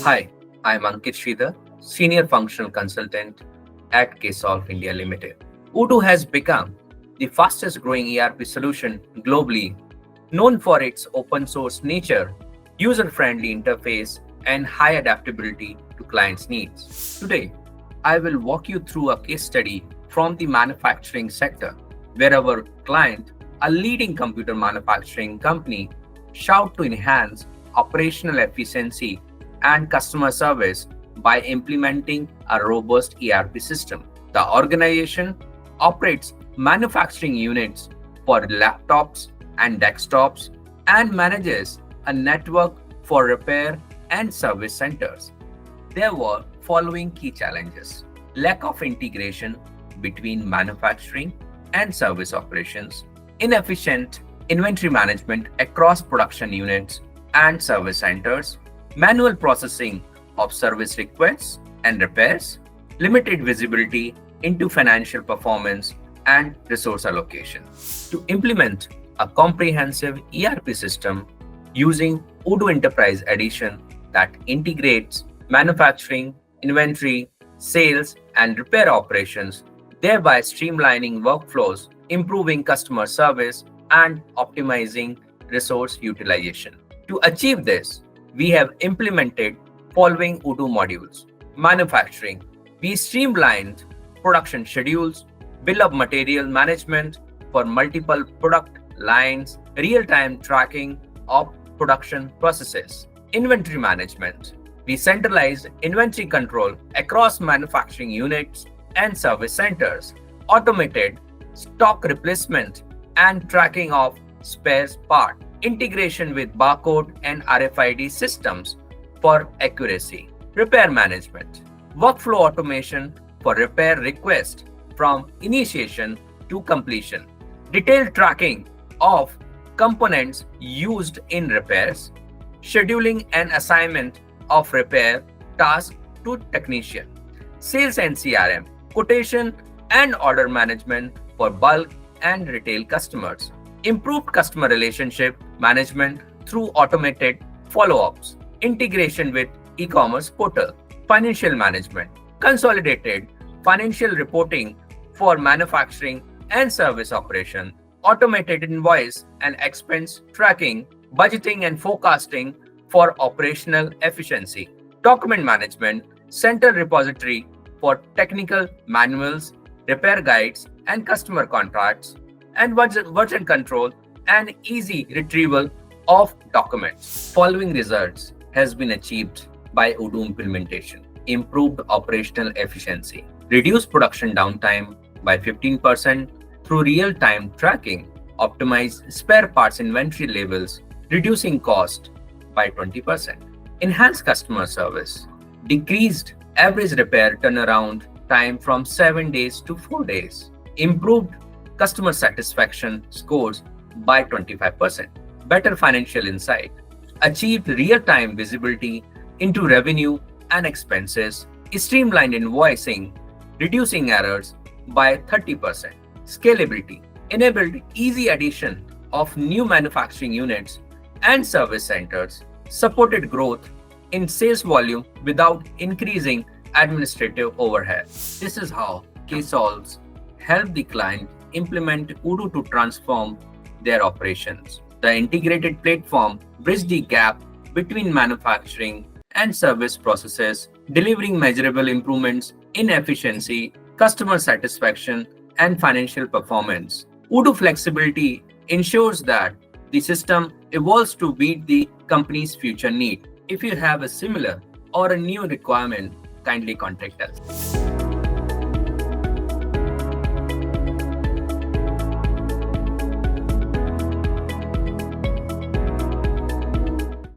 Hi, I'm Ankit Sridhar, Senior Functional Consultant at Ksolves India Limited. Odoo has become the fastest growing ERP solution globally, known for its open source nature, user friendly interface, and high adaptability to clients' needs. Today, I will walk you through a case study from the manufacturing sector, where our client, a leading computer manufacturing company, sought to enhance operational efficiency and customer service by implementing a robust ERP system. The organization operates manufacturing units for laptops and desktops and manages a network for repair and service centers. There were following key challenges: lack of integration between manufacturing and service operations, inefficient inventory management across production units and service centers, manual processing of service requests and repairs, limited visibility into financial performance and resource allocation. To implement a comprehensive ERP system using Odoo Enterprise Edition that integrates manufacturing, inventory, sales, and repair operations, thereby streamlining workflows, improving customer service, and optimizing resource utilization. To achieve this, we have implemented following Odoo modules. Manufacturing: we streamlined production schedules, bill of material management for multiple product lines, real-time tracking of production processes. Inventory management: we centralized inventory control across manufacturing units and service centers, automated stock replacement and tracking of spares parts, integration with barcode and RFID systems for accuracy. Repair management: workflow automation for repair request from initiation to completion, detailed tracking of components used in repairs, scheduling and assignment of repair tasks to technician. Sales and CRM: quotation and order management for bulk and retail customers, improved customer relationship management through automated follow-ups, integration with e-commerce portal. Financial management: consolidated financial reporting for manufacturing and service operation, automated invoice and expense tracking, budgeting and forecasting for operational efficiency. Document management: central repository for technical manuals, repair guides, and customer contracts, and version control and easy retrieval of documents. Following results has been achieved by Odoo implementation: improved operational efficiency, reduced production downtime by 15% through real-time tracking, optimized spare parts inventory levels, reducing cost by 20%, enhanced customer service, decreased average repair turnaround time from 7 days to 4 days, improved customer satisfaction scores by 25%, better financial insight, achieved real-time visibility into revenue and expenses, streamlined invoicing, reducing errors by 30%, scalability, enabled easy addition of new manufacturing units and service centers, supported growth in sales volume without increasing administrative overhead. This is how Ksolves help the client implement Odoo to transform their operations. The integrated platform bridged the gap between manufacturing and service processes, delivering measurable improvements in efficiency, customer satisfaction, and financial performance. Odoo flexibility ensures that the system evolves to meet the company's future need. If you have a similar or a new requirement, kindly contact us.